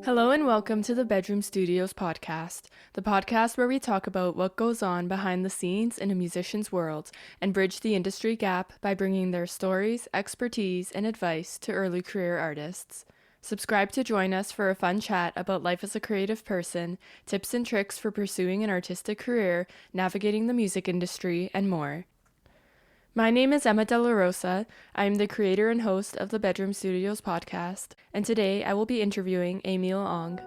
Hello and welcome to the Bedroom Studios podcast, the podcast where we talk about what goes on behind the scenes in a musician's world and bridge the industry gap by bringing their stories, expertise, and advice to early career artists. Subscribe to join us for a fun chat about life as a creative person, tips and tricks for pursuing an artistic career, navigating the music industry, and more. My name is Emma De La Rosa. I am the creator and host of the Bedroom Studios podcast, and today I will be interviewing Amiel Ang.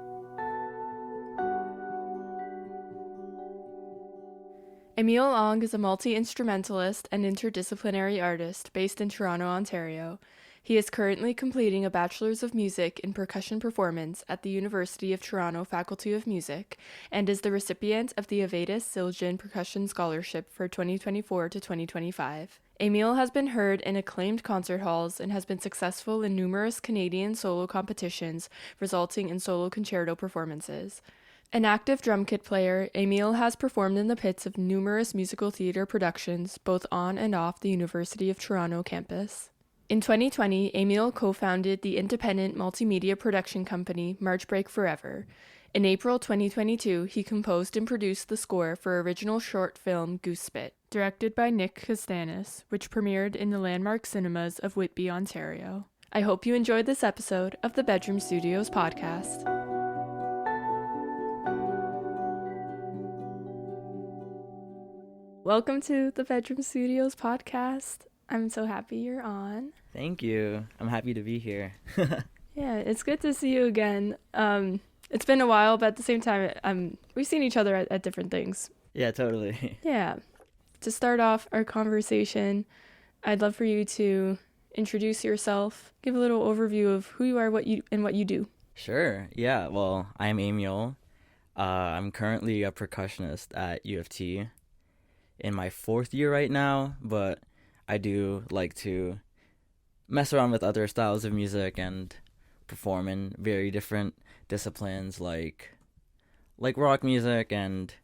Amiel Ang is a multi-instrumentalist and interdisciplinary artist based in Toronto, Ontario. He is currently completing a Bachelor's of Music in Percussion Performance at the University of Toronto Faculty of Music and is the recipient of the Avedis Zildjian Percussion Scholarship for 2024 to 2025. Amiel has been heard in acclaimed concert halls and has been successful in numerous Canadian solo competitions, resulting in solo concerto performances. An active drumkit player, Amiel has performed in the pits of numerous musical theatre productions, both on and off the University of Toronto campus. In 2020, Amiel co-founded the independent multimedia production company March Break Forever. In April 2022, he composed and produced the score for original short film GOOSE SPIT, directed by Nick Kastanis, which premiered in the Landmark Cinemas of Whitby, Ontario. I hope you enjoyed this episode of the Bedroom Studios podcast. Welcome to the Bedroom Studios podcast. I'm so happy you're on. Thank you. I'm happy to be here. Yeah, it's good to see you again. It's been a while, but at the same time, we've seen each other at different things. Yeah, totally. Yeah. To start off our conversation, I'd love for you to introduce yourself, give a little overview of who you are, what you do. Sure. Yeah. Well, I'm Amiel. I'm currently a percussionist at U of T in my 4th year right now, but I do like to mess around with other styles of music and perform in very different disciplines like rock music and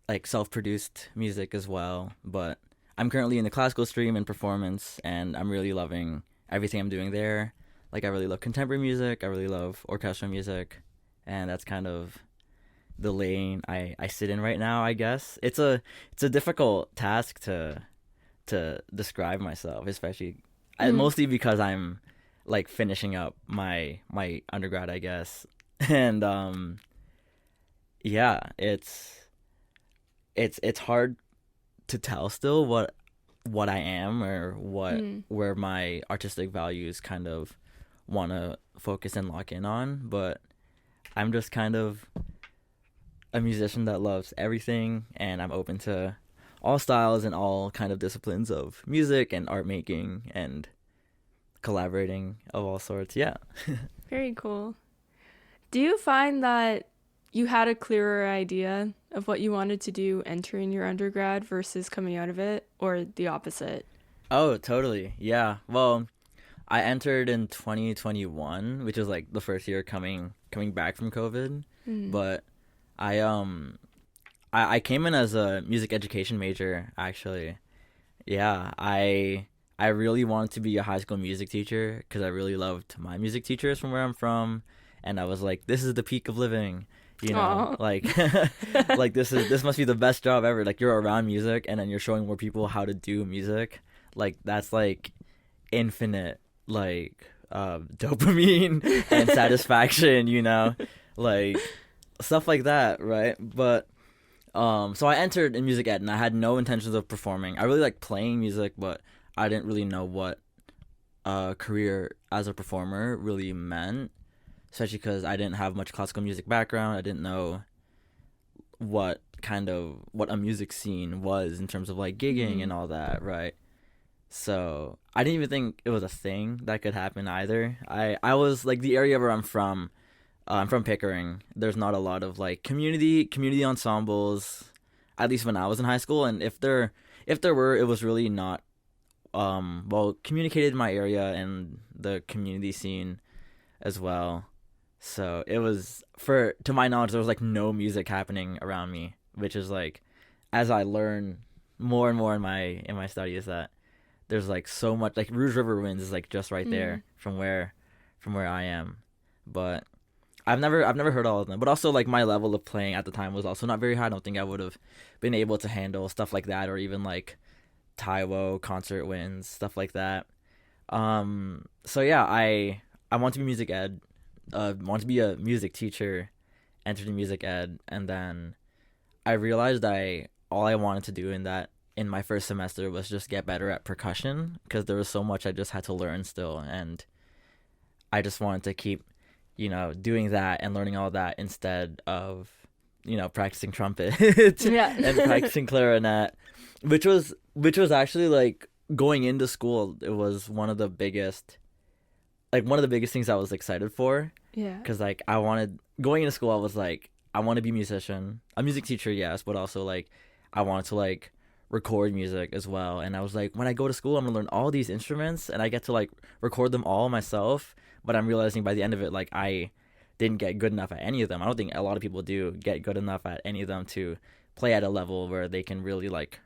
like self-produced music as well. But I'm currently in the classical stream in performance, and I'm really loving everything I'm doing there. Like, I really love contemporary music, I really love orchestral music, and that's kind of the lane I sit in right now, I guess. It's a difficult task to describe myself, especially mostly because I'm like finishing up my undergrad, I guess. And yeah, it's hard to tell still what I am or where my artistic values kind of want to focus and lock in on, but I'm just kind of a musician that loves everything, and I'm open to all styles and all kind of disciplines of music and art making and collaborating of all sorts. Yeah. Very cool. Do you find that you had a clearer idea of what you wanted to do entering your undergrad versus coming out of it, or the opposite? Oh, totally. Yeah. Well, I entered in 2021, which is like the first year coming back from COVID. But I came in as a music education major, actually. Yeah, I really wanted to be a high school music teacher because I really loved my music teachers from where I'm from, and I was like, this is the peak of living, you know. Aww. Like like this must be the best job ever. Like, you're around music and then you're showing more people how to do music. Like, that's like infinite like dopamine and satisfaction, you know, like stuff like that, right? But so I entered in music ed, and I had no intentions of performing. I really liked playing music, but I didn't really know what a career as a performer really meant, especially because I didn't have much classical music background. I didn't know what a music scene was in terms of like gigging and all that, right? So I didn't even think it was a thing that could happen either. I was like, the area where I'm from Pickering. There's not a lot of like community ensembles, at least when I was in high school. And if there were, it was really not well communicated in my area and the community scene as well. So it was, to my knowledge, there was like no music happening around me, which is like, as I learn more and more in my studies, that there's like so much, like Rouge River Winds is like just right there from where I am. But I've never heard all of them, but also like my level of playing at the time was also not very high. I don't think I would have been able to handle stuff like that, or even like Taiwo concert wins, stuff like that. So yeah, I want to be music ed, want to be a music teacher, entered in music ed, and then I realized all I wanted to do in my first semester was just get better at percussion, because there was so much I just had to learn still, and I just wanted to keep, doing that and learning all that instead of, practicing trumpet and practicing clarinet, which was actually like going into school. It was one of the biggest things I was excited for. Yeah. Because like going into school, I was like, I want to be a musician, a music teacher, yes, but also like I wanted to like record music as well. And I was like, when I go to school, I'm gonna learn all these instruments and I get to like record them all myself. But I'm realizing by the end of it, like I didn't get good enough at any of them. I don't think a lot of people do get good enough at any of them to play at a level where they can really like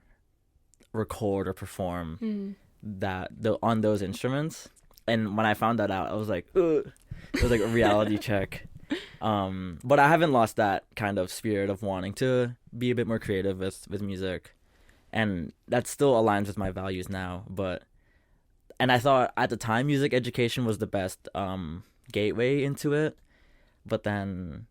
record or perform on those instruments. And when I found that out, I was like, ugh. It was like a reality check. But I haven't lost that kind of spirit of wanting to be a bit more creative with music, and that still aligns with my values now. And I thought at the time music education was the best gateway into it, but then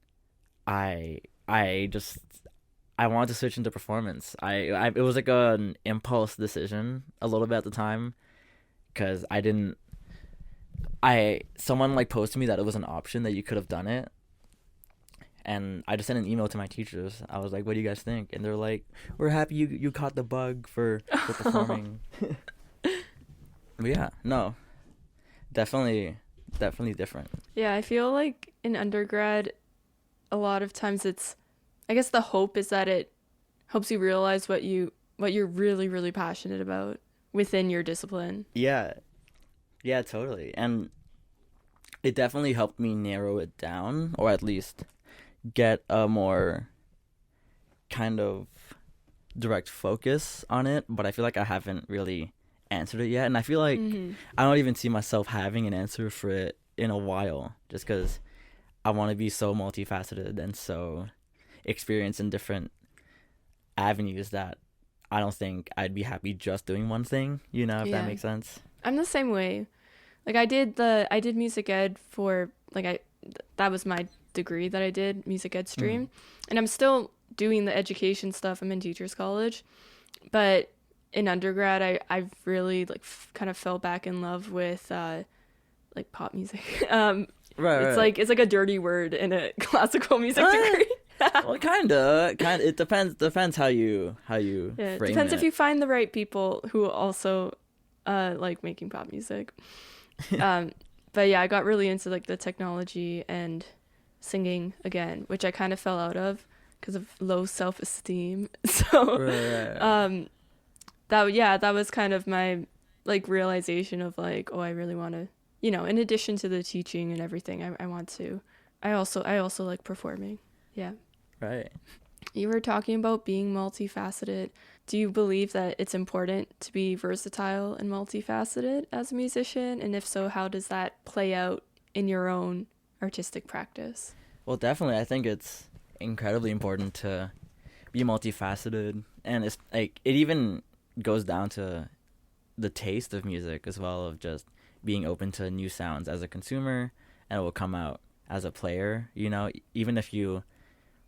I wanted to switch into performance. It was like an impulse decision a little bit at the time, because someone like posted me that it was an option that you could have done it, and I just sent an email to my teachers. I was like, what do you guys think? And they're like, we're happy you caught the bug for performing. But yeah, no, definitely different. Yeah, I feel like in undergrad, a lot of times I guess the hope is that it helps you realize what you're really, really passionate about within your discipline. Yeah, totally. And it definitely helped me narrow it down, or at least get a more kind of direct focus on it. But I feel like I haven't really answered it yet, and I feel like I don't even see myself having an answer for it in a while, just because I want to be so multifaceted and so experienced in different avenues that I don't think I'd be happy just doing one thing, if that makes sense. I'm the same way. Like I did music ed for that was my degree that I did, music ed stream, and I'm still doing the education stuff. I'm in teachers college, but in undergrad I've really kind of fell back in love with like pop music. Right. It's like a dirty word in a classical music degree. Well, kind of. It depends how you frame it. Depends if you find the right people who also like making pop music. But yeah, I got really into like the technology and singing again, which I kind of fell out of because of low self-esteem. So right. That was kind of my like realization of like, oh, I really want to, in addition to the teaching and everything, I also like performing. Yeah. Right. You were talking about being multifaceted. Do you believe that it's important to be versatile and multifaceted as a musician? And if so, how does that play out in your own artistic practice? Well, definitely. I think it's incredibly important to be multifaceted. And it's like, it even goes down to the taste of music as well, of just being open to new sounds as a consumer, and it will come out as a player, even if you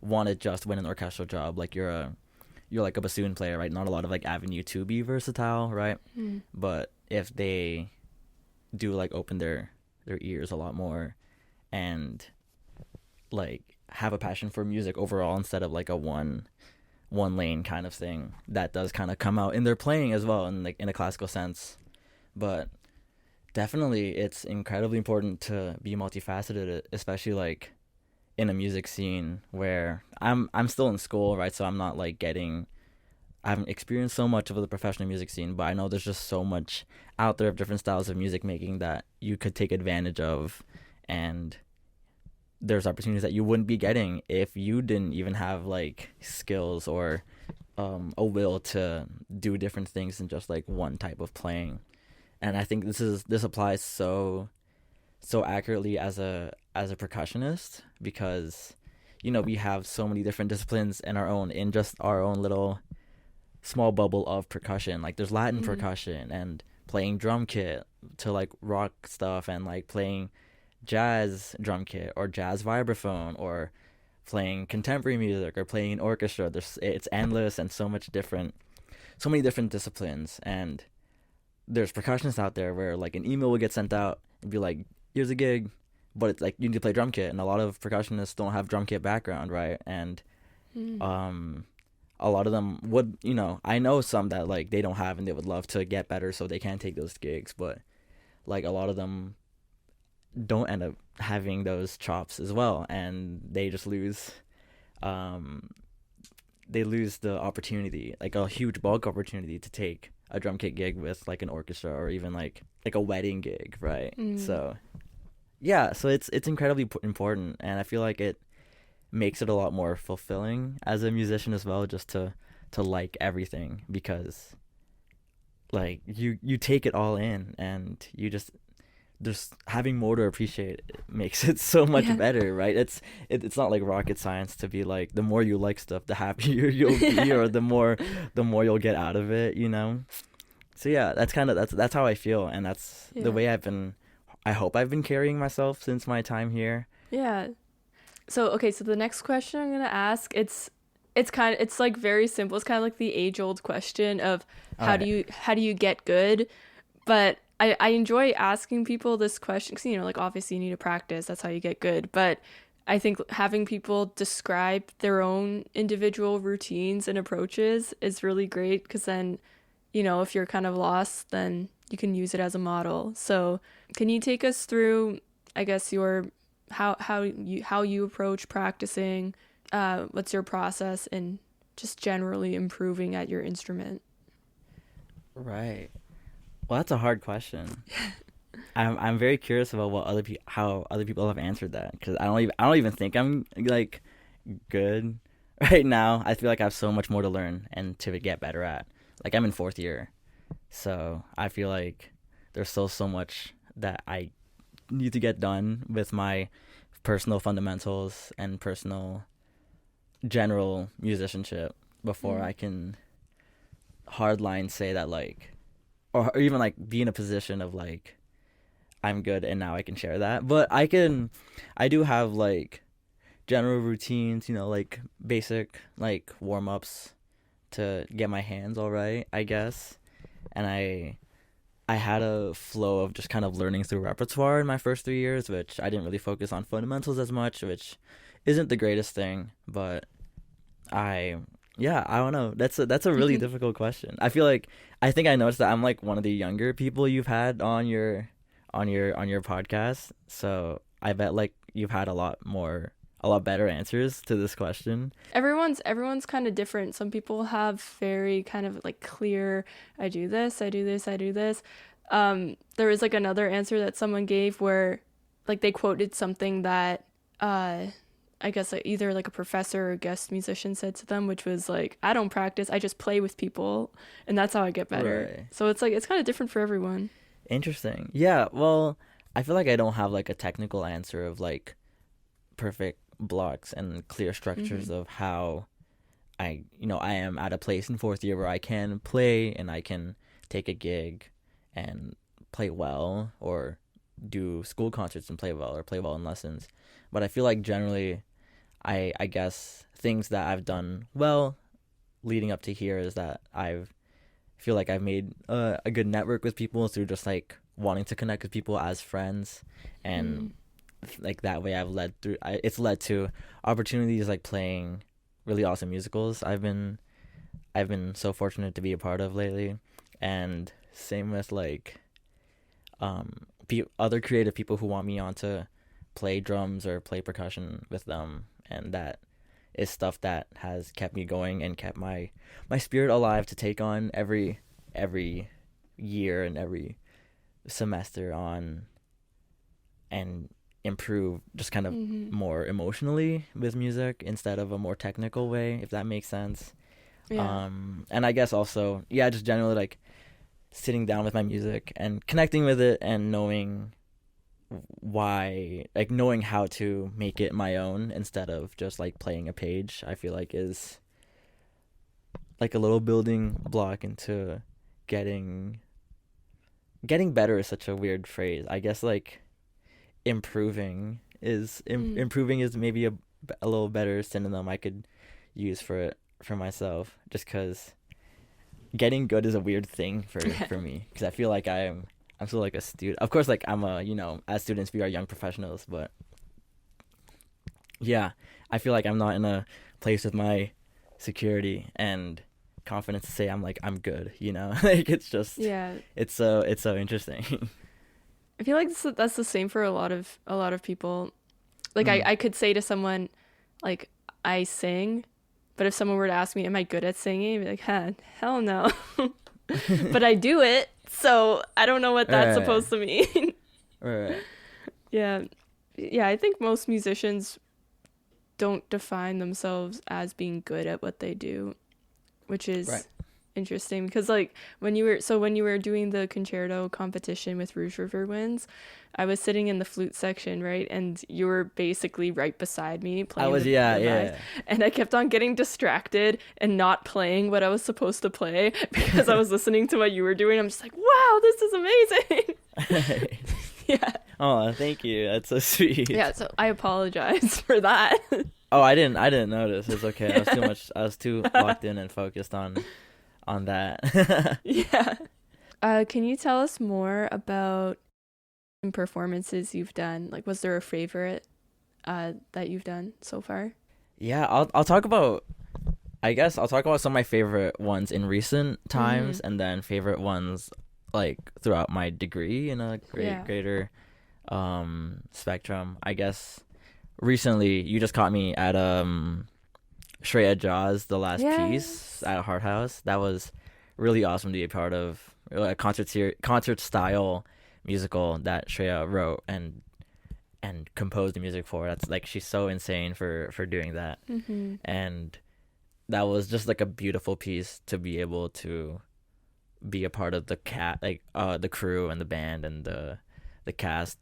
want to just win an orchestral job, like you're like a bassoon player, right? Not a lot of like avenue to be versatile, right? But if they do like open their ears a lot more and like have a passion for music overall instead of like a one lane kind of thing, that does kind of come out in their playing as well, in like in a classical sense. But definitely it's incredibly important to be multifaceted, especially like in a music scene where I'm still in school, right? So I'm not like I haven't experienced so much of the professional music scene, but I know there's just so much out there of different styles of music making that you could take advantage of, and there's opportunities that you wouldn't be getting if you didn't even have like skills or a will to do different things than just like one type of playing. And I think this applies so accurately as a as a percussionist, because we have so many different disciplines in just our own little small bubble of percussion. Like there's Latin percussion and playing drum kit to like rock stuff, and like playing jazz drum kit or jazz vibraphone, or playing contemporary music or playing an orchestra. It's endless, and so many different disciplines. And there's percussionists out there where like an email will get sent out and be like, here's a gig, but it's like you need to play drum kit, and a lot of percussionists don't have drum kit background, right? And a lot of them would, I know some that like they don't have and they would love to get better so they can take those gigs, but like a lot of them don't end up having those chops as well, and they just lose the opportunity, like a huge bulk opportunity to take a drum kit gig with like an orchestra, or even like a wedding gig, right? So yeah, so it's incredibly important, and I feel like it makes it a lot more fulfilling as a musician as well, just to like everything, because like you take it all in, and you just having more to appreciate makes it so much better, right? It's not like rocket science to be like, the more you like stuff, the happier you'll be, or the more you'll get out of it, So yeah, that's how I feel, and that's the way I hope I've been carrying myself since my time here. Yeah. So the next question I'm gonna ask, it's like very simple. It's kind of like the age-old question of how do you get good, but I enjoy asking people this question because, like, obviously you need to practice. That's how you get good. But I think having people describe their own individual routines and approaches is really great, because then, if you're kind of lost, then you can use it as a model. So can you take us through, I guess, how you approach practicing? What's your process in just generally improving at your instrument? Right. Well, that's a hard question. I'm very curious about how other people have answered that, because I don't even think I'm like good right now. I feel like I have so much more to learn and to get better at. Like I'm in 4th year, so I feel like there's still so much that I need to get done with my personal fundamentals and personal general musicianship before I can hardline say that, like, or even like be in a position of like I'm good and now I can share that. But I do have like general routines, like basic like warm-ups to get my hands all right, I guess. And I had a flow of just kind of learning through repertoire in my first 3 years, which I didn't really focus on fundamentals as much, which isn't the greatest thing. But I don't know. That's a really difficult question. I think I noticed that I'm like one of the younger people you've had on your podcast. So I bet like you've had a lot better answers to this question. Everyone's kind of different. Some people have very kind of like clear, I do this, I do this, I do this. There was like another answer that someone gave where like they quoted something that I guess like either like a professor or a guest musician said to them, which was like, I don't practice, I just play with people, and that's how I get better. Right. So it's like it's kind of different for everyone. Interesting. Yeah, well, I feel like I don't have like a technical answer of like perfect blocks and clear structures of how I am at a place in 4th year where I can play and I can take a gig and play well, or do school concerts and play well, or play well in lessons. But I feel like generally I guess things that I've done well leading up to here is that feel like I've made a good network with people through just like wanting to connect with people as friends, and like that way it's led to opportunities like playing really awesome musicals I've been so fortunate to be a part of lately, and same with like other creative people who want me on to play drums or play percussion with them, and that is stuff that has kept me going and kept my spirit alive to take on every year and every semester on and improve just kind of more emotionally with music instead of a more technical way, if that makes sense. And I guess also just generally like sitting down with my music and connecting with it and knowing why, like, knowing how to make it my own instead of just like playing a page, I feel like is like a little building block into getting better is such a weird phrase. I guess like improving is maybe a little better synonym I could use for it for myself, just because getting good is a weird thing for me, because I feel like I'm still like a student. Of course, like I'm a, as students we are young professionals, but yeah, I feel like I'm not in a place with my security and confidence to say I'm good, like it's just it's so interesting. I feel like that's the same for a lot of people. Like I could say to someone, like, I sing, but if someone were to ask me, am I good at singing? I'd be like, hell no. But I do it, so I don't know what that's supposed to mean. Right. Yeah. I think most musicians don't define themselves as being good at what they do, which is interesting, because like when you were doing the concerto competition with Rouge River Winds, I was sitting in the flute section, right, and you were basically right beside me playing. I was the vibes, and I kept on getting distracted and not playing what I was supposed to play because I was listening to what you were doing. I'm just like, wow, this is amazing. Yeah. Oh, thank you. That's so sweet. Yeah, so I apologize for that. Oh, I didn't notice. It's okay. I was too locked in and focused on that. Yeah. Can you tell us more about performances you've done? Like, was there a favorite that you've done so far? Yeah, I'll talk about, I guess I'll talk about some of my favorite ones in recent times, and then favorite ones like throughout my degree in a greater spectrum. I guess recently you just caught me at Shreya Jaw's The Last Piece at Hart House. That was really awesome to be a part of, a concert style musical that Shreya wrote and composed the music for. That's like, she's so insane for doing that. And that was just like a beautiful piece to be able to be a part of the the crew and the band and the cast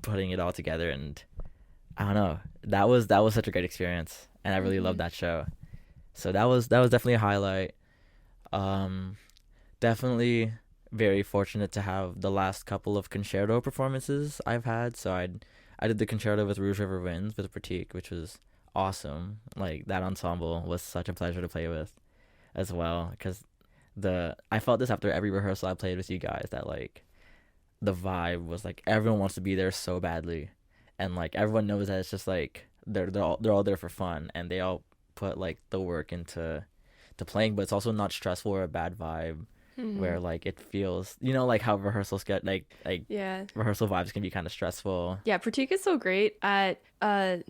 putting it all together. And I don't know, that was such a great experience, and I really loved that show. So that was definitely a highlight. Definitely very fortunate to have the last couple of concerto performances I've had. So I did the concerto with Rouge River Winds with Pratik, which was awesome. Like, that ensemble was such a pleasure to play with as well, because I felt this after every rehearsal I played with you guys, that like the vibe was like everyone wants to be there so badly, and like everyone knows that it's just like they're all there for fun, and they all put like the work into playing, but it's also not stressful or a bad vibe. Where like it feels, like how rehearsals get like rehearsal vibes can be kind of stressful. Yeah, Pratik is so great at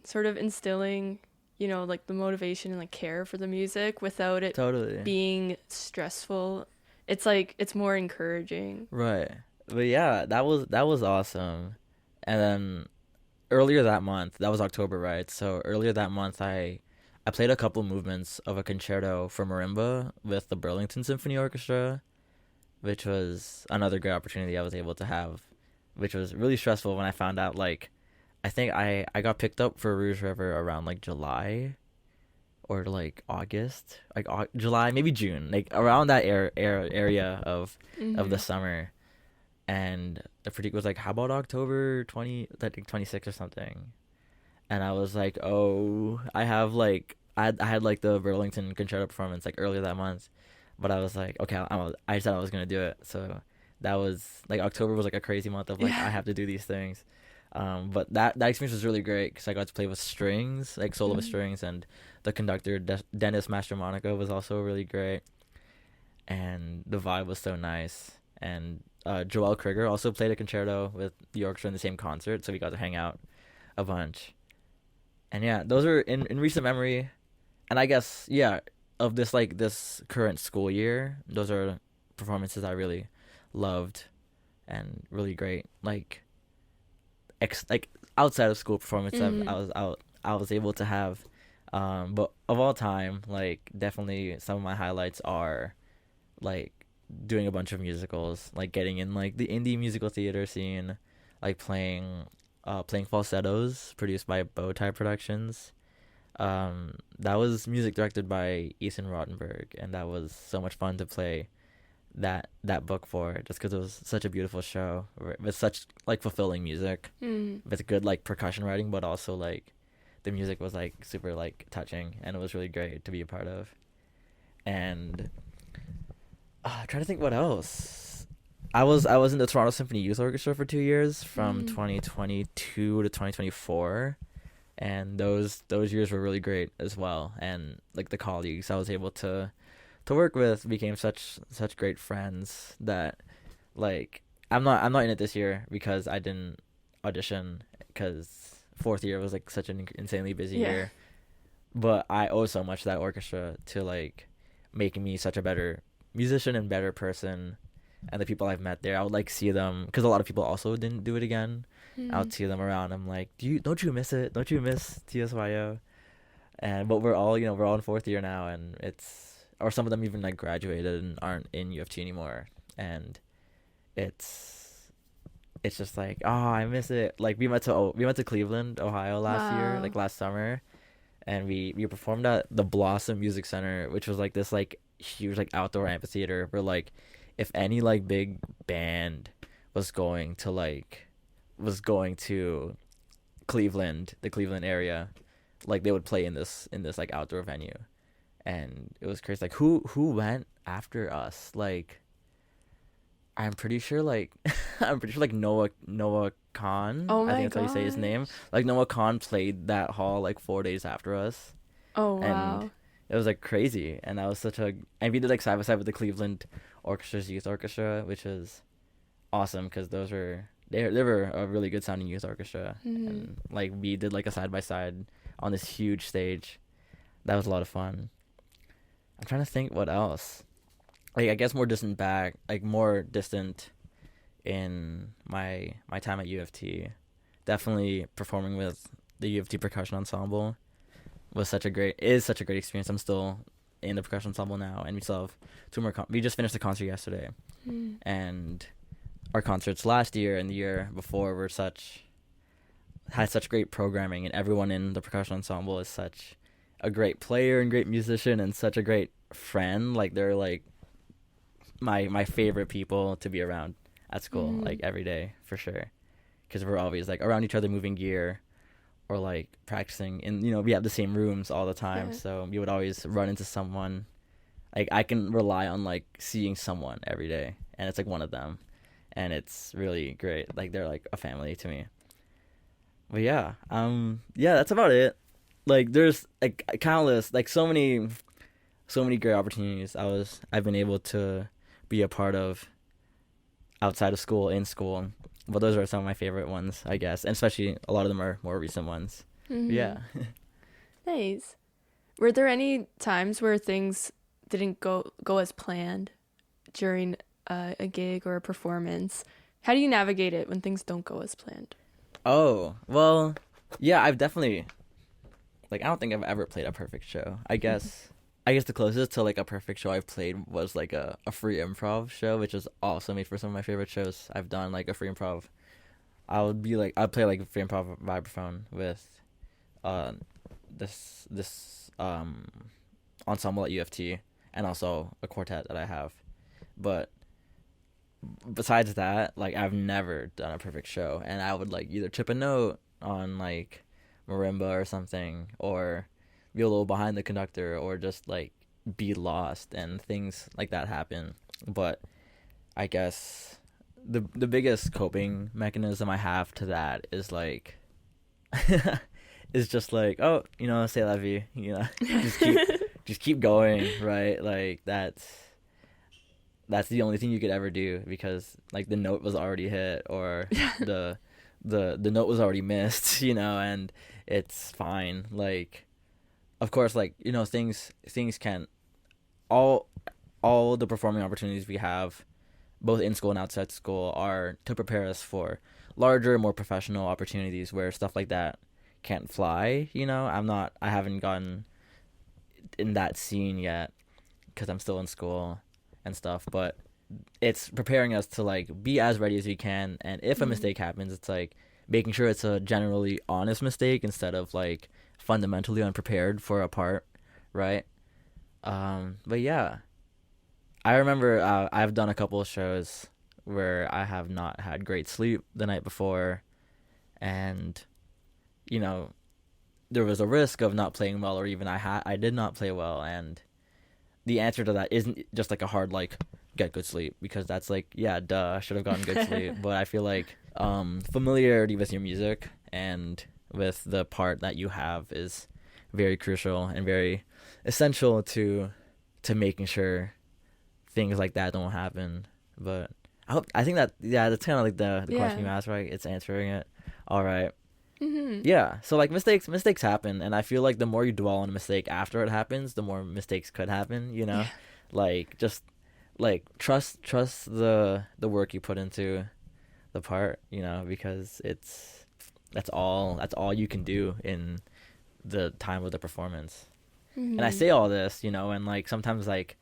sort of instilling, like the motivation and like care for the music without it being stressful. It's like, it's more encouraging. Right. But yeah, that was awesome. And then earlier that month, that was October, right? So earlier that month, I played a couple movements of a concerto for marimba with the Burlington Symphony Orchestra, which was another great opportunity I was able to have, which was really stressful when I found out, like, I think I got picked up for Rouge River around like July or like August, like July, maybe June, like around that area of the summer. And the critique was like, how about October 26th or something? And I was like, oh, I have like, I had like the Burlington concerto performance like earlier that month, but I was like, okay, I said I was going to do it. So that was like, October was like a crazy month of like, I have to do these things. But that experience was really great because I got to play with strings, like solo with strings, and the conductor, Dennis Mastromonaco, was also really great. And the vibe was so nice. And Joel Krieger also played a concerto with the orchestra in the same concert, so we got to hang out a bunch. And yeah, those are in recent memory. And I guess, yeah, of this current school year, those are performances I really loved and really great. Like outside of school performance I was able to have. But of all time, like, definitely some of my highlights are like doing a bunch of musicals, like getting in like the indie musical theater scene, like playing Playing Falsettos, produced by Bowtie Productions. That was music directed by Ethan Rottenberg, and that was so much fun to play that book for, just because it was such a beautiful show with such like fulfilling music, with good like percussion writing, but also like the music was like super like touching, and it was really great to be a part of. And trying to think what else. I was in the Toronto Symphony Youth Orchestra for 2 years, from 2022 to 2024, and those years were really great as well. And like the colleagues I was able to work with became such great friends that, like, I'm not in it this year because I didn't audition, because fourth year was like such an insanely busy year. But I owe so much to that orchestra to like making me such a better musician and better person. And the people I've met there, I would like see them, because a lot of people also didn't do it again. I would see them around. I'm like, don't you miss it? Don't you miss TSYO? But we're all in fourth year now, and or some of them even like graduated and aren't in U of T anymore. And it's just like, oh, I miss it. Like we went to Cleveland, Ohio last year, like last summer, and we performed at the Blossom Music Center, which was like this like huge like outdoor amphitheater where like if any like big band was going to Cleveland, the Cleveland area, like they would play in this like outdoor venue. And it was crazy. Like who went after us? Like I'm pretty sure like Noah Khan. Oh my I think that's how you say his name. Like Noah Khan played that hall like 4 days after us. Oh wow. And it was like crazy. And that was and we did like side by side with the Cleveland Orchestra's youth orchestra, which is awesome, because they were a really good sounding youth orchestra. And like we did like a side by side on this huge stage. That was a lot of fun. I'm trying to think what else. Like I guess more distant in my time at U of T. Definitely performing with the U of T Percussion Ensemble is such a great experience. I'm still in the percussion ensemble now, and we still have two more. We just finished the concert yesterday, and our concerts last year and the year before had such great programming, and everyone in the percussion ensemble is such a great player and great musician and such a great friend. Like they're like my favorite people to be around at school, like every day for sure, because we're always like around each other moving gear or like practicing, and we have the same rooms all the time, so we would always run into someone. Like I can rely on like seeing someone every day, and it's like one of them, and it's really great. Like they're like a family to me. But yeah, that's about it. Like there's like countless, like so many great opportunities I've been able to be a part of outside of school, in school. But those are some of my favorite ones, I guess, and especially a lot of them are more recent ones. Yeah. Nice. Were there any times where things didn't go as planned during a gig or a performance? How do you navigate it when things don't go as planned? Oh, well, yeah, I've definitely, like, I don't think I've ever played a perfect show. I guess the closest to like a perfect show I've played was like a free improv show, which is awesome for some of my favorite shows I've done. Like a free improv, I'd play like a free improv vibraphone with this ensemble at U of T, and also a quartet that I have. But besides that, like I've never done a perfect show, and I would like either chip a note on like marimba or something, or be a little behind the conductor, or just like be lost, and things like that happen. But I guess the biggest coping mechanism I have to that is like is just like, oh, c'est la vie, just keep going, right? Like that's the only thing you could ever do, because like the note was already hit, or the note was already missed, and it's fine. Like of course, like, things can, all the performing opportunities we have, both in school and outside school, are to prepare us for larger, more professional opportunities where stuff like that can't fly. I haven't gotten in that scene yet, because I'm still in school and stuff, but it's preparing us to like be as ready as we can, and if a mistake happens, it's like making sure it's a generally honest mistake instead of like fundamentally unprepared for a part, right? But yeah, I remember I've done a couple of shows where I have not had great sleep the night before, and you know, there was a risk of not playing well, or even I did not play well, and the answer to that isn't just like a hard like get good sleep, because that's like, yeah, duh, I should have gotten good sleep. But I feel like familiarity with your music and with the part that you have is very crucial and very essential to making sure things like that don't happen. But I think that, yeah, that's kind of like the question you asked, right? It's answering it. All right. Yeah, so like mistakes happen, and I feel like the more you dwell on a mistake after it happens, the more mistakes could happen, you know? Yeah. Like, just like trust the work you put into the part, you know, because that's all you can do in the time of the performance. And I say all this, you know, and like sometimes like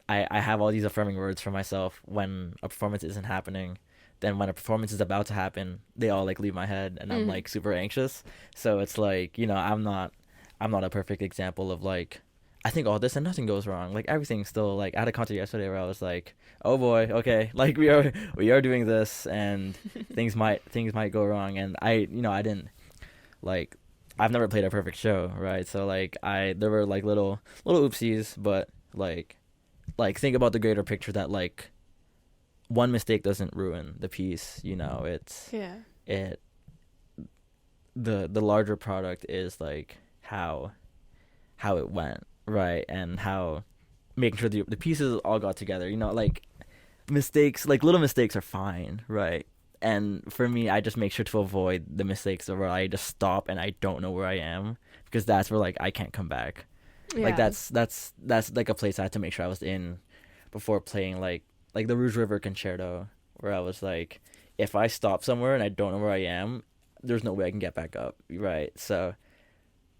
I have all these affirming words for myself when a performance isn't happening. Then when a performance is about to happen, they all like leave my head, and I'm like super anxious. So it's like, you know, I'm not a perfect example of like, I think all this and nothing goes wrong. Like everything's still like, I had a concert yesterday where I was like, oh boy, okay, like we are doing this, and things might go wrong. And I didn't, like, I've never played a perfect show, right? So like there were like little oopsies, but like think about the greater picture, that like one mistake doesn't ruin the piece, you know. The larger product is like how it went, right? And how making sure the pieces all got together, you know. Like mistakes, like little mistakes are fine, right? And for me, I just make sure to avoid the mistakes where I just stop and I don't know where I am, because that's where like I can't come back. Like that's like a place I had to make sure I was in before playing like the Rouge River Concerto, where I was like, if I stop somewhere and I don't know where I am, there's no way I can get back up, right? So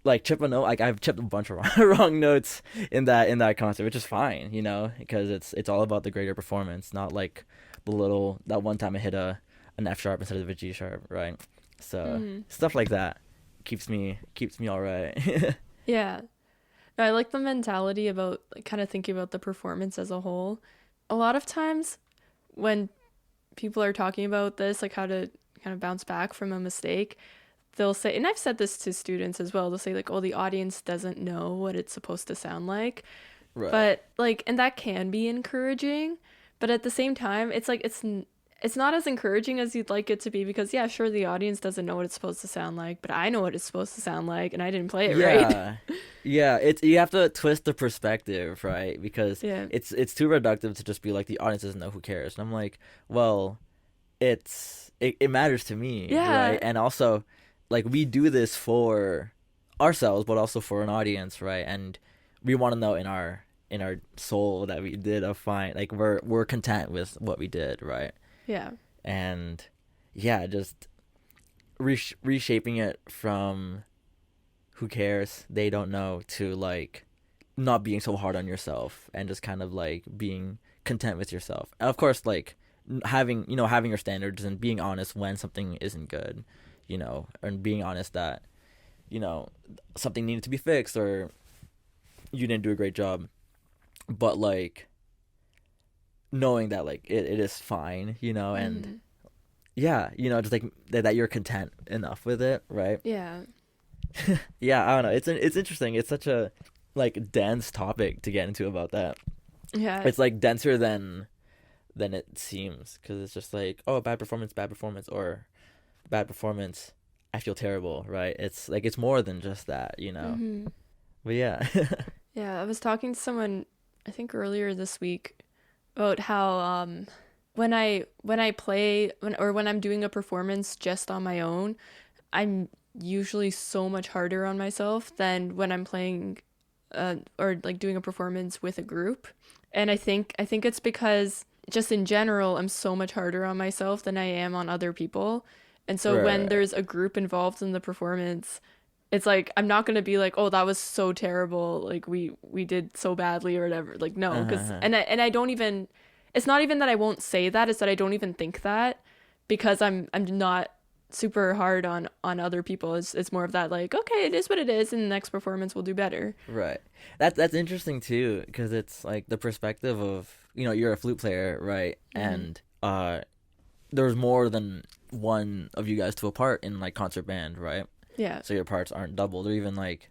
like chip a note, like I've chipped a bunch of wrong notes in that concert, which is fine, you know, because it's all about the greater performance, not like that one time I hit an F sharp instead of a G sharp, right? So stuff like that keeps me all right. Yeah. No, I like the mentality about like kind of thinking about the performance as a whole. A lot of times when people are talking about this, like how to kind of bounce back from a mistake, they'll say, and I've said this to students as well, they'll say like, oh, the audience doesn't know what it's supposed to sound like. Right. But like, and that can be encouraging, but at the same time, it's like, it's not as encouraging as you'd like it to be, because yeah, sure, the audience doesn't know what it's supposed to sound like, but I know what it's supposed to sound like, and I didn't play it right. Yeah, you have to twist the perspective, right? Because it's too reductive to just be like, the audience doesn't know, who cares? And I'm like, well, it matters to me, right? And also, like, we do this for ourselves, but also for an audience, right? And we want to know in our soul that we did a fine, like we're content with what we did, right? Yeah. And yeah, just reshaping it from who cares, they don't know, to like not being so hard on yourself, and just kind of like being content with yourself. And of course, like having your standards and being honest when something isn't good, you know, and being honest that, you know, something needed to be fixed or you didn't do a great job. But like knowing that like it is fine, you know, and yeah, you know, just like that you're content enough with it, right? Yeah. Yeah, I don't know. It's interesting. It's such a like dense topic to get into about that. Yeah. It's like denser than it seems, because it's just like, oh, bad performance, or bad performance, I feel terrible, right? It's like it's more than just that, you know. But yeah. Yeah, I was talking to someone I think earlier this week about how when I'm doing a performance just on my own, I'm usually so much harder on myself than when I'm playing or like doing a performance with a group. And I think it's because just in general I'm so much harder on myself than I am on other people. And so when there's a group involved in the performance, it's like I'm not going to be like, oh, that was so terrible, like we did so badly or whatever. Like no, cuz and I don't even, it's not even that I won't say that, it's that I don't even think that, because I'm not super hard on other people. It's more of that like, okay, it is what it is, and the next performance will do better. Right. That's interesting too, because it's like the perspective of, you're a flute player, right? And there's more than one of you guys to a part in like concert band, right? Yeah. So your parts aren't doubled, or even like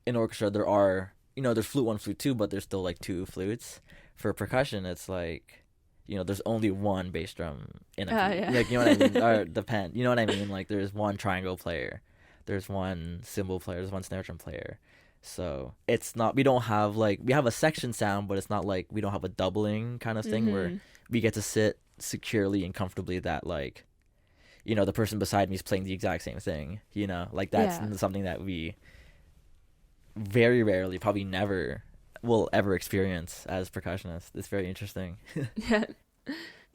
in orchestra there are, there's flute 1, flute 2, but there's still like 2 flutes. For percussion, it's like, there's only one bass drum in a yeah. like, you know what I mean? Or the pen, you know what I mean? Like there's one triangle player, there's one cymbal player, there's one snare drum player. So it's not, we don't have like, we have a section sound, but it's not like we don't have a doubling kind of thing where we get to sit securely and comfortably that like, the person beside me is playing the exact same thing, like that's something that we very rarely, probably never will ever experience as percussionists. It's very interesting. Yeah.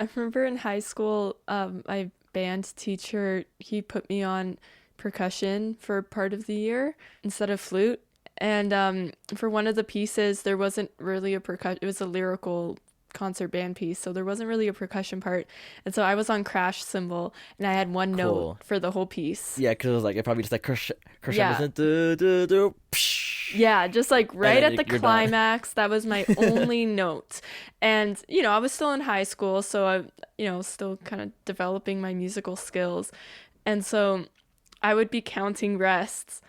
I remember in high school, my band teacher, he put me on percussion for part of the year instead of flute. And for one of the pieces, there wasn't really a percussion. It was a lyrical concert band piece, so there wasn't really a percussion part. And so I was on crash cymbal, and I had one note for the whole piece. Yeah, because it was like, it probably just like crescendo. Yeah, just like right at the climax. That was my only note. And, I was still in high school, so I, still kind of developing my musical skills. And so I would be counting rests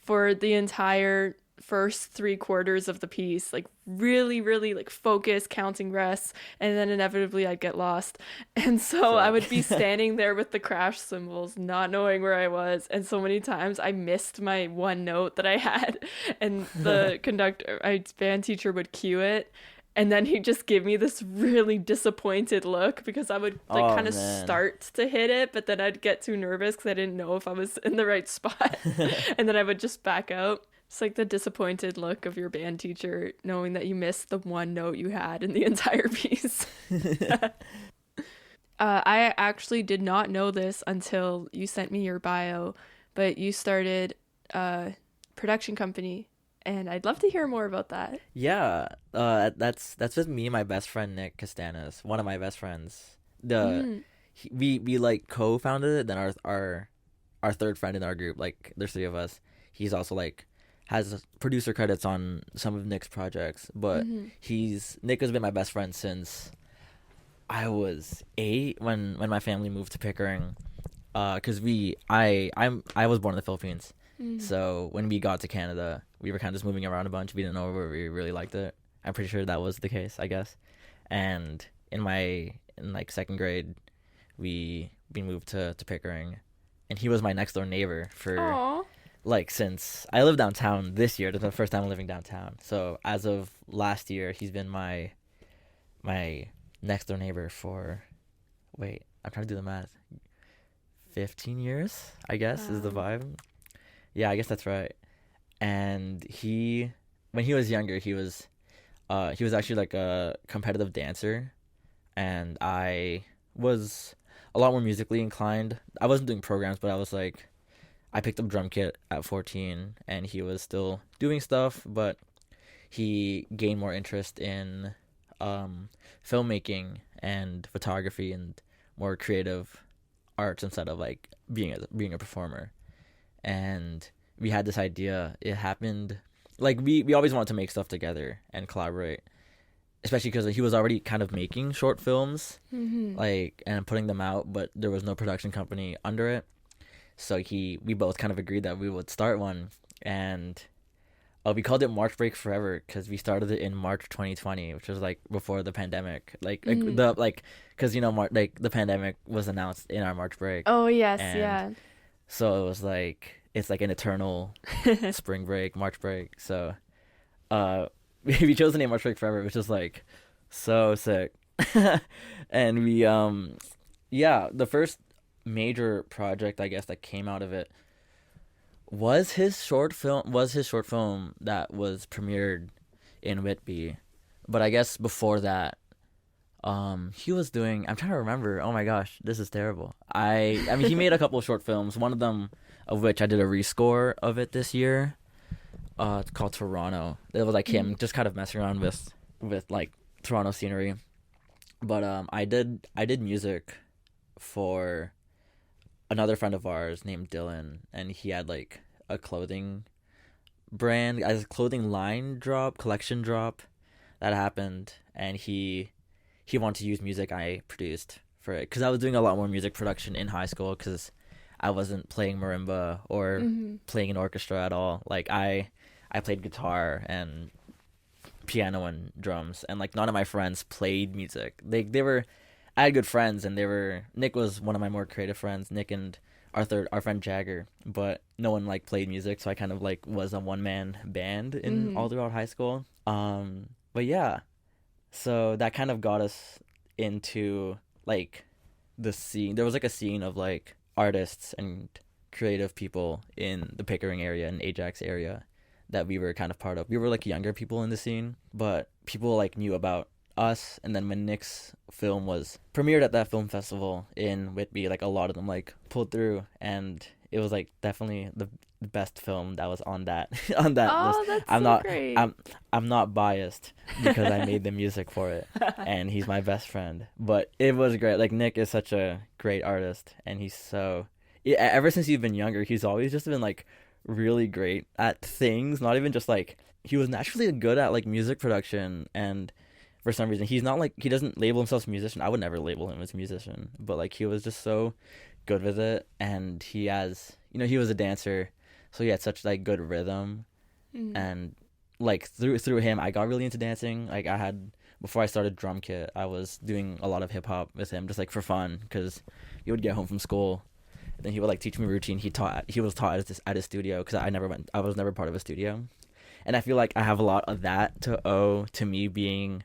for the entire first 3/4 of the piece, like really, really like focus, counting rests, and then inevitably I'd get lost. And so I would be standing there with the crash cymbals, not knowing where I was. And so many times I missed my one note that I had, and the conductor, my band teacher, would cue it. And then he'd just give me this really disappointed look because I would kind of start to hit it, but then I'd get too nervous because I didn't know if I was in the right spot. And then I would just back out. It's like the disappointed look of your band teacher knowing that you missed the one note you had in the entire piece. I actually did not know this until you sent me your bio, but you started a production company, and I'd love to hear more about that. Yeah, that's with me and my best friend Nick Kastanis, one of my best friends. We like co-founded it. Then our third friend in our group, like there's 3 of us. He's also like has producer credits on some of Nick's projects, but Nick has been my best friend since I was 8 when my family moved to Pickering, because I was born in the Philippines. So when we got to Canada, we were kind of just moving around a bunch. We didn't know where we really liked it. I'm pretty sure that was the case, I guess. And in like 2nd grade, we moved to Pickering, and he was my next door neighbor for Aww. Like since I live downtown this year. This is the first time I'm living downtown. So as of last year, he's been my next door neighbor for, wait, I'm trying to do the math, 15 years, I guess. Wow. Is the vibe. Yeah, I guess that's right. And when he was younger, he was actually like a competitive dancer, and I was a lot more musically inclined. I wasn't doing programs, but I picked up drumkit at 14, and he was still doing stuff, but he gained more interest in filmmaking and photography and more creative arts instead of like being a performer. And we had this idea. It happened like we always wanted to make stuff together and collaborate, especially because he was already kind of making short films, like, and putting them out, but there was no production company under it. So we both kind of agreed that we would start one, and we called it March Break Forever because we started it in March 2020, which was like before the pandemic, because the pandemic was announced in our March break. Oh yes, and yeah. So it was like it's like an eternal spring break, March break. So we chose the name March Break Forever, which is like so sick. And we the first major project, I guess, that came out of it was his short film that was premiered in Whitby. But I guess before that, he was doing, I'm trying to remember, oh my gosh, this is terrible. I mean he made a couple of short films, one of them of which I did a rescore of it this year. It's called Toronto. It was like him just kind of messing around with like Toronto scenery. But I did music for another friend of ours named Dylan, and he had like a clothing brand, as a clothing line drop, collection drop that happened, and he wanted to use music I produced for it because I was doing a lot more music production in high school because I wasn't playing marimba or playing an orchestra at all. Like I played guitar and piano and drums, and like none of my friends played music. They were I had good friends, and Nick was one of my more creative friends, Nick and our friend Jagger, but no one like played music, so I kind of like was a one man band in all throughout high school. But yeah, so that kind of got us into like the scene. There was like a scene of like artists and creative people in the Pickering area and Ajax area that we were kind of part of. We were like younger people in the scene, but people like knew about us. And then when Nick's film was premiered at that film festival in Whitby, like a lot of them like pulled through, and it was like definitely the best film that was on that on that list. That's I'm so not great. I'm not biased because I made the music for it and he's my best friend. But it was great. Like Nick is such a great artist, and he's so ever since he's been younger, he's always just been like really great at things. Not even just like he was naturally good at like music production, and for some reason he's not like he doesn't label himself as a musician. I would never label him as a musician, but like he was just so good with it, and he has he was a dancer, so he had such like good rhythm, and like through him I got really into dancing. Like I had before I started drumkit, I was doing a lot of hip hop with him just like for fun because he would get home from school. Then he would like teach me routine. He was taught at his studio because I was never part of a studio, and I feel like I have a lot of that to owe to me being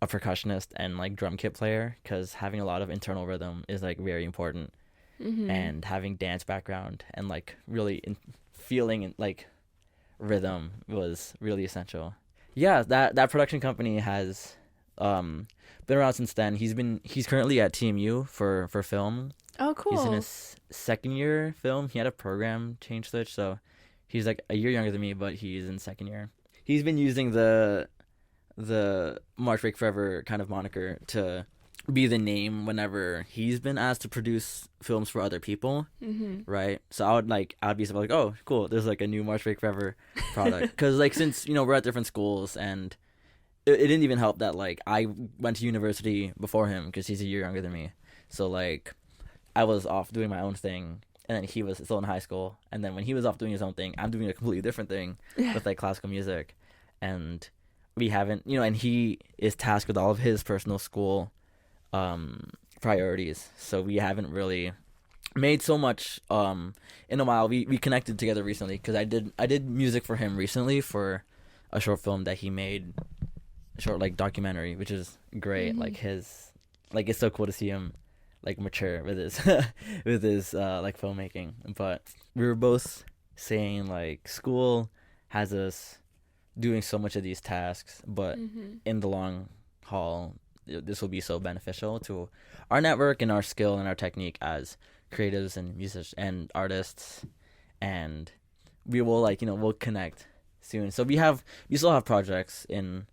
a percussionist and like drum kit player, because having a lot of internal rhythm is like very important, and having dance background and like really feeling like rhythm was really essential. Yeah, that production company has been around since then. He's currently at TMU for film. Oh, cool. He's in his second year film. He had a program change switch, so he's like a year younger than me, but he's in second year. He's been using the March Break Forever kind of moniker to be the name whenever he's been asked to produce films for other people, right? So I would be like, oh, cool, there's like a new March Break Forever product, because like since we're at different schools, and it didn't even help that like I went to university before him because he's a year younger than me, so like I was off doing my own thing, and then he was still in high school, and then when he was off doing his own thing, I'm doing a completely different thing with like classical music, and we haven't, and he is tasked with all of his personal school priorities, so we haven't really made so much in a while. We connected together recently because I did music for him recently for a short film that he made, a short like documentary, which is great. Like it's so cool to see him like mature with his with his like filmmaking. But we were both saying like school has us doing so much of these tasks, but in the long haul this will be so beneficial to our network and our skill and our technique as creatives and musicians and artists, and we will we'll connect soon. So we still have projects in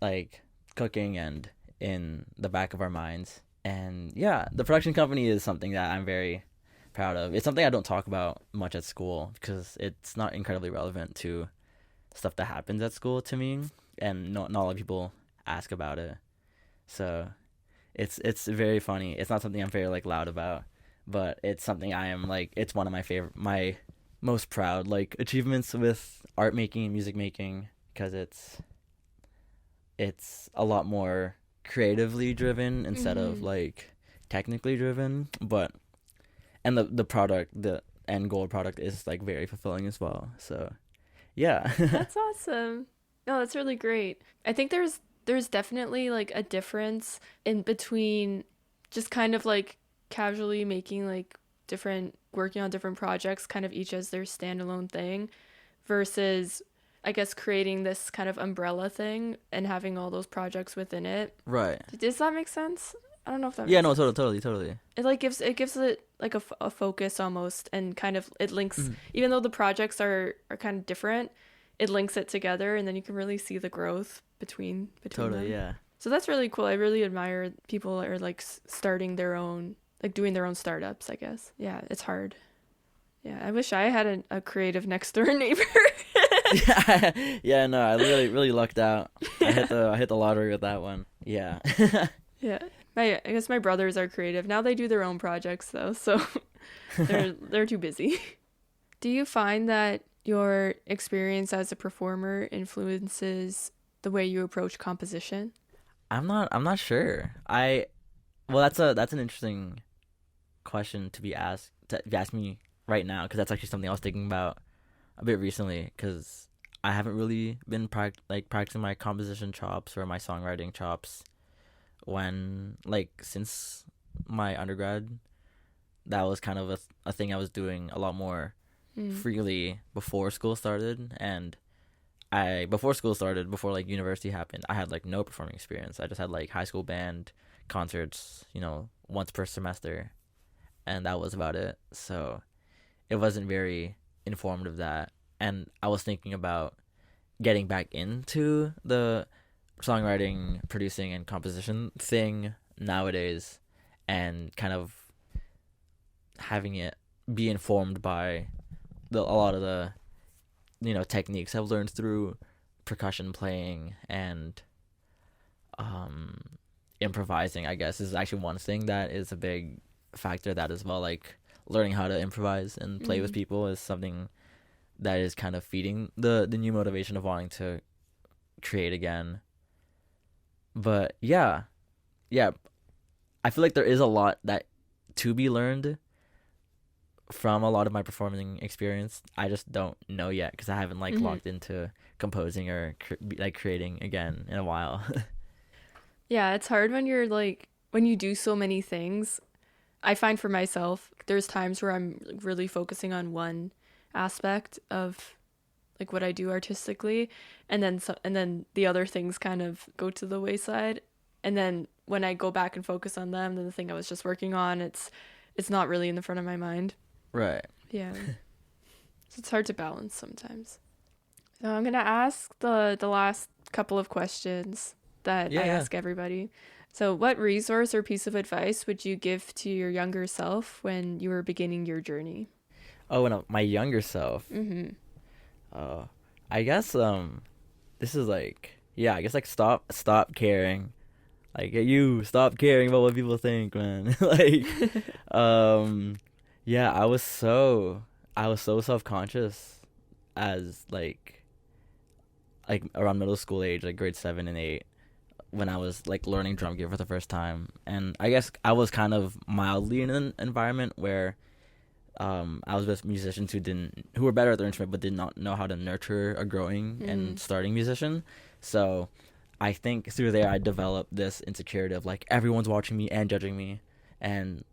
like cooking and in the back of our minds. And yeah, the production company is something that I'm very proud of. It's something I don't talk about much at school because it's not incredibly relevant to stuff that happens at school to me, and not a lot of people ask about it. So it's very funny. It's not something I'm very like loud about, but it's something I am like, it's one of my most proud like achievements with art making and music making, because it's a lot more creatively driven instead of like technically driven, and the product, the end goal product, is like very fulfilling as well. So yeah. That's awesome. No, that's really great. I think there's definitely like a difference in between just kind of like casually making like working on different projects kind of each as their standalone thing, versus I guess creating this kind of umbrella thing and having all those projects within it. Right. Does that make sense? I don't know if that makes Yeah, no, sense. totally. It like gives it like a focus almost, and kind of it links, even though the projects are kind of different, it links it together, and then you can really see the growth between Totally, them. yeah. So that's really cool. I really admire people that are like starting their own like doing their own startups, I guess. Yeah, it's hard. Yeah, I wish I had a creative next door neighbor. Yeah, no, I really lucked out. Yeah. I hit the lottery with that one. Yeah. Yeah. I guess my brothers are creative. Now they do their own projects though, so they're too busy. Do you find that your experience as a performer influences the way you approach composition? I'm not sure. Well, that's an interesting question to be asked to be asked me right now, because that's actually something I was thinking about a bit recently, because I haven't really been practicing my composition chops or my songwriting chops when since my undergrad. That was kind of a thing I was doing a lot more freely before school started. And before university happened, I had no performing experience. I just had high school band concerts, once per semester, and that was about it. So it wasn't very informative, that. And I was thinking about getting back into the songwriting, producing, and composition thing nowadays, and kind of having it be informed by a lot of the techniques I've learned through percussion playing and improvising. I guess is actually one thing that is a big factor of that as well. Learning how to improvise and play with people is something that is kind of feeding the new motivation of wanting to create again. But yeah, I feel like there is a lot that to be learned from a lot of my performing experience. I just don't know yet, because I haven't locked into composing or creating again in a while. Yeah, it's hard when you're when you do so many things. I find for myself, there's times where I'm really focusing on one aspect of what I do artistically, and then the other things kind of go to the wayside. And then when I go back and focus on them, then the thing I was just working on, it's not really in the front of my mind. Right. Yeah. So it's hard to balance sometimes. So I'm gonna ask the last couple of questions that I ask everybody. So what resource or piece of advice would you give to your younger self when you were beginning your journey? Oh, and my younger self. I guess this is I guess stop caring. You stop caring about what people think, man. Yeah, I was so self-conscious as around middle school age, grade 7 and 8, when I was learning drum kit for the first time. And I guess I was kind of mildly in an environment where I was with musicians who were better at their instrument but did not know how to nurture a growing and starting musician. So I think through there I developed this insecurity of everyone's watching me and judging me, and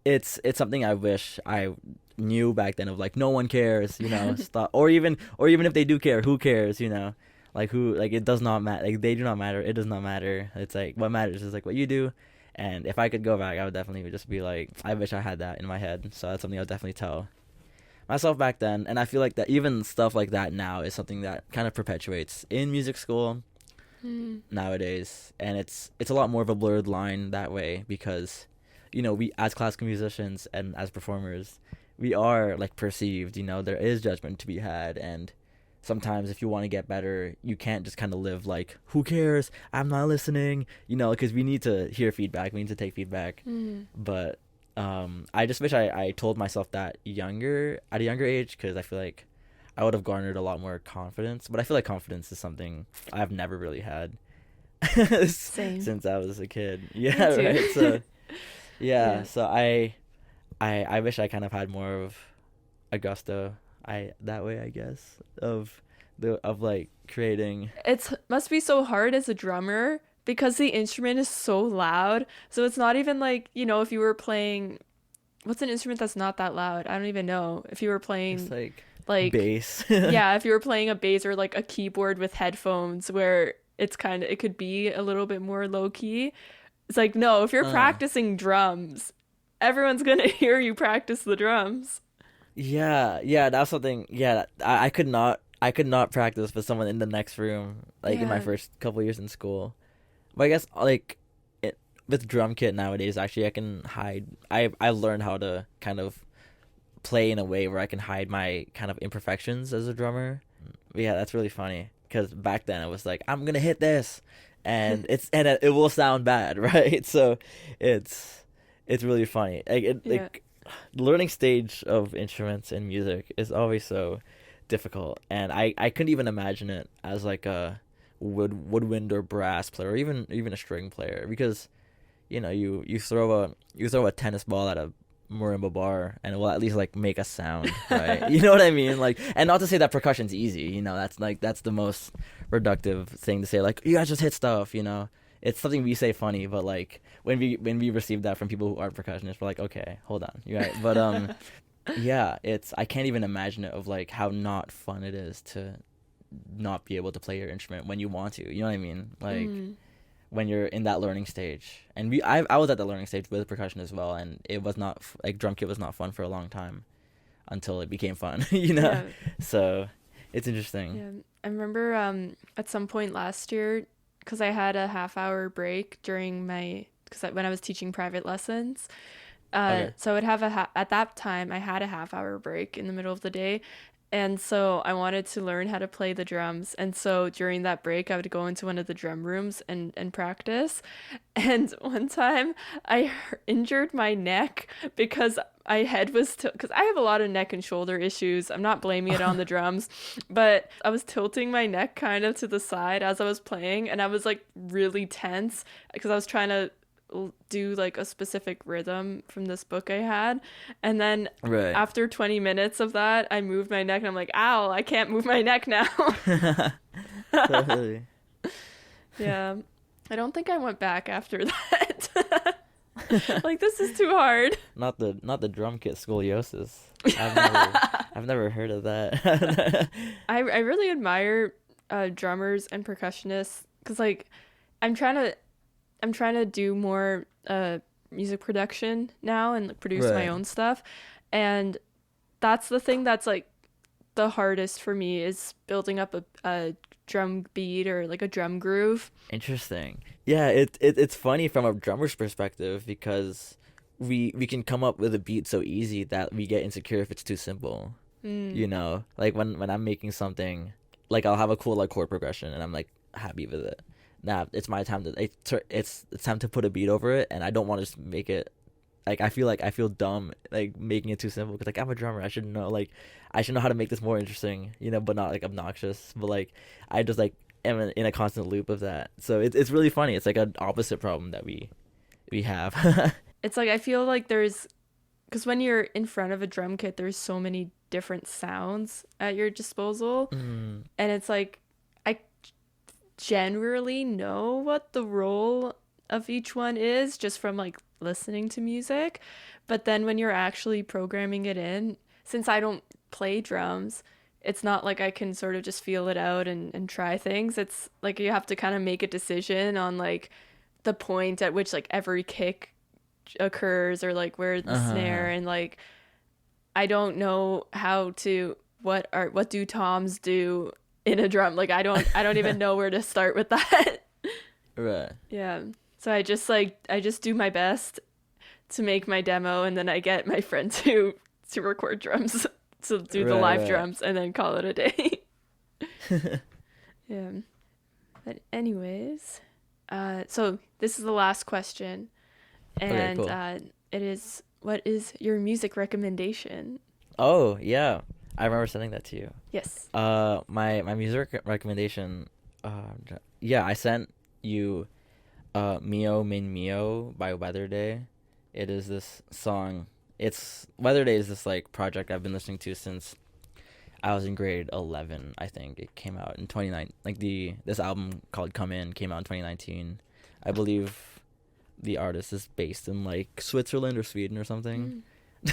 it's something I wish I knew back then, of no one cares, stop, or even if they do care, who cares, it does not matter, they do not matter, it does not matter. It's what matters is what you do. And if I could go back, I would definitely just be I wish I had that in my head. So that's something I would definitely tell myself back then. And I feel that even stuff like that now is something that kind of perpetuates in music school nowadays. And it's a lot more of a blurred line that way, because we, as classical musicians and as performers, we are perceived, there is judgment to be had. And sometimes if you want to get better, you can't just kind of live who cares, I'm not listening, because we need to hear feedback, we need to take feedback. But I just wish I told myself that at a younger age, because I feel I would have garnered a lot more confidence. But I feel confidence is something I've never really had since I was a kid. Yeah, right. So yeah. So I wish I kind of had more of a gusto that way, I guess, of creating. It must be so hard as a drummer, because the instrument is so loud. So it's not even if you were playing, what's an instrument that's not that loud? I don't even know. If you were playing it's bass. Yeah, if you were playing a bass or a keyboard with headphones, where it could be a little bit more low key. It's no, if you're practicing drums, everyone's gonna hear you practice the drums. Yeah, that's something. Yeah, I could not practice with someone in the next room, in my first couple years in school. But I guess with drum kit nowadays, actually, I can hide. I learned how to kind of play in a way where I can hide my kind of imperfections as a drummer. But yeah, that's really funny because back then I was like, I'm gonna hit this, and it will sound bad, right? So it's really funny. Like learning stage of instruments and music is always so difficult, and I couldn't even imagine it as like a woodwind or brass player, or even a string player, because you throw a tennis ball at a marimba bar and it will at least like make a sound, right? You know what I mean? Like, and not to say that percussion's easy, that's the most reductive thing to say, like, you guys just hit stuff, it's something we say funny, but like when we receive that from people who aren't percussionists, we're like, okay, hold on, you're right. But yeah, I can't even imagine it, of like how not fun it is to not be able to play your instrument when you want to, you know what I mean? Like when you're in that learning stage. And I was at the learning stage with percussion as well, and it was not like drum kit was not fun for a long time until it became fun. Yeah. So it's interesting. Yeah, I remember at some point last year, because I had a half-hour break during when I was teaching private lessons. Okay. So I would have at that time I had a half-hour break in the middle of the day. And so I wanted to learn how to play the drums. And so during that break, I would go into one of the drum rooms and practice. And one time I injured my neck because my head was because I have a lot of neck and shoulder issues. I'm not blaming it on the drums, but I was tilting my neck kind of to the side as I was playing. And I was like really tense because I was trying to do like a specific rhythm from this book I had, and then after 20 minutes of that I moved my neck and I'm like, ow, I can't move my neck now. Totally. Yeah, I don't think I went back after that. Like, this is too hard. Not the drum kit scoliosis. I've never heard of that. I really admire drummers and percussionists, because like I'm trying to do more music production now and like, produce my own stuff. And that's the thing that's like the hardest for me, is building up a drum beat or like a drum groove. Interesting. Yeah, it's funny from a drummer's perspective, because we can come up with a beat so easy that we get insecure if it's too simple. Like when I'm making something, like I'll have a cool like chord progression and I'm like happy with it. Now it's my time it's time to put a beat over it, and I don't want to just make it like I feel dumb like making it too simple, because like I'm a drummer, I should know how to make this more interesting, but not like obnoxious. But like I just like am in a constant loop of that, so it's really funny. It's like an opposite problem that we have. It's like I feel like because when you're in front of a drum kit, there's so many different sounds at your disposal, and it's like I generally know what the role of each one is just from like listening to music, but then when you're actually programming it in, since I don't play drums, it's not like I can sort of just feel it out and try things. It's like you have to kind of make a decision on like the point at which like every kick occurs, or like where the snare, and like I don't know what do toms do in a drum. Like I don't even know where to start with that. Right. Yeah. So I just do my best to make my demo, and then I get my friend to record drums, to do the live drums, and then call it a day. Yeah. But anyways, so this is the last question, and cool. It is, what is your music recommendation? Oh yeah, I remember sending that to you. Yes. My music recommendation. Yeah, I sent you Mio Min Mio by Weather Day. It is this song. Weather Day is this like project I've been listening to since I was in grade 11, I think. It came out in 2019. Like this album called Come In came out in 2019. I believe the artist is based in like Switzerland or Sweden or something.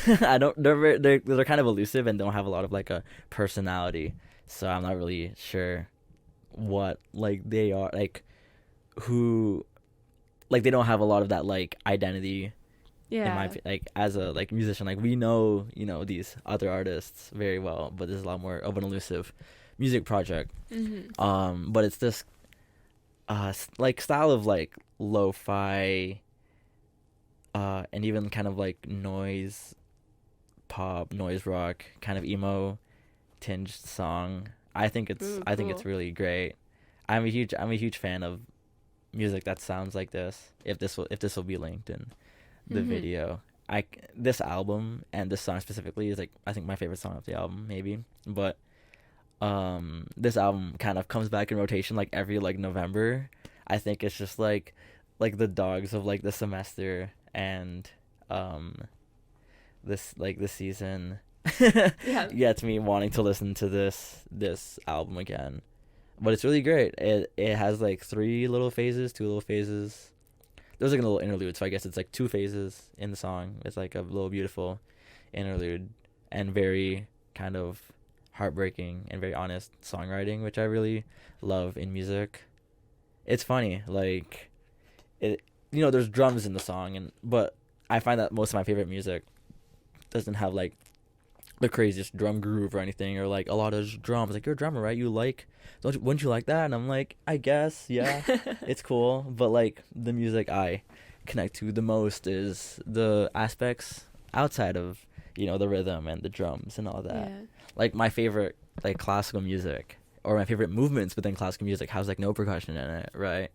They're kind of elusive and don't have a lot of like a personality. So I'm not really sure what like they are, like who, like they don't have a lot of that like identity. Yeah. In my like as a like musician, like we know these other artists very well, but there's a lot more of an elusive music project. Mm-hmm. But it's this like style of like lo-fi and even kind of like noise pop, noise rock, kind of emo tinged song. I think it's Ooh, I think cool. it's really great. I'm a huge fan of music that sounds like this. If this will be linked in the Mhm. video. This album and this song specifically is like I think my favorite song of the album maybe. But this album kind of comes back in rotation like every like November. I think it's just like the dogs of like the semester and this season Yeah. gets me wanting to listen to this album again. But it's really great. It has like two little phases. There's like a little interlude, so I guess it's like two phases in the song. It's like a little beautiful interlude and very kind of heartbreaking and very honest songwriting, which I really love in music. It's funny, like there's drums in the song, but I find that most of my favorite music doesn't have like the craziest drum groove or anything, or like a lot of drums. Like, you're a drummer, right? Wouldn't you like that? And I'm like, I guess, yeah, it's cool. But like the music I connect to the most is the aspects outside of the rhythm and the drums and all that. Yeah. Like my favorite like classical music or my favorite movements within classical music has like no percussion in it, right?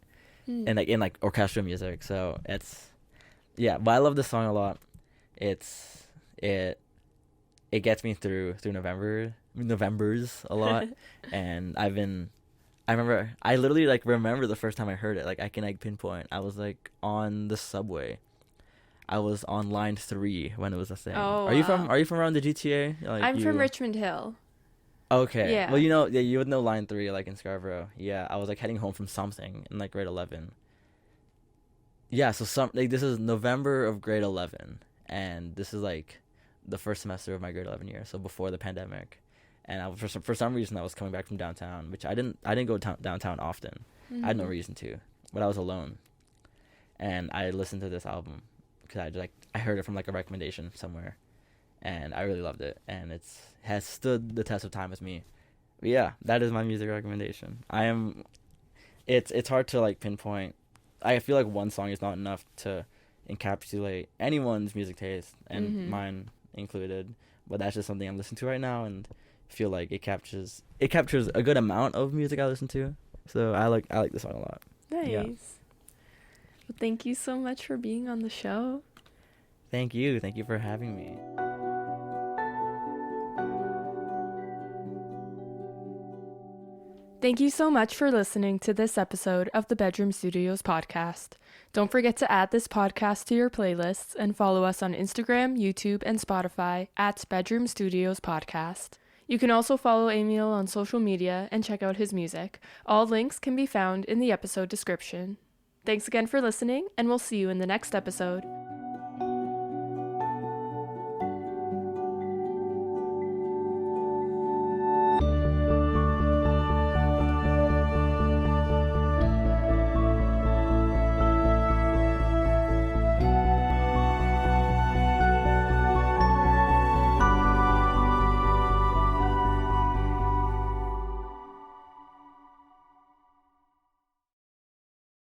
Mm. And like in like orchestral music, so yeah. But I love this song a lot. It gets me through Novembers a lot. And I literally like remember the first time I heard it. Like I can like pinpoint. I was like on the subway. I was on line 3 when it was a thing. Oh, Are you wow. from around the GTA? Like, I'm from Richmond Hill. Okay. Yeah. Well, yeah, you would know line 3 like in Scarborough. Yeah, I was like heading home from something in like grade 11. Yeah, so this is November of grade 11, and this is like the first semester of my grade 11 year, so before the pandemic. And for some reason I was coming back from downtown, which I didn't go downtown often. I had no reason to, but I was alone, and I listened to this album because I heard it from like a recommendation somewhere, and I really loved it, and has stood the test of time with me. But yeah, that is my music recommendation. It's hard to like pinpoint. I feel like one song is not enough to encapsulate anyone's music taste, and mine included. But that's just something I'm listening to right now, and feel like it captures a good amount of music I listen to. So I like this song a lot. Nice. Yeah. Well, thank you so much for being on the show. Thank you for having me. Thank you so much for listening to this episode of the Bedroom Studios podcast. Don't forget to add this podcast to your playlists and follow us on Instagram, YouTube, and Spotify at Bedroom Studios Podcast. You can also follow Amiel on social media and check out his music. All links can be found in the episode description. Thanks again for listening, and we'll see you in the next episode.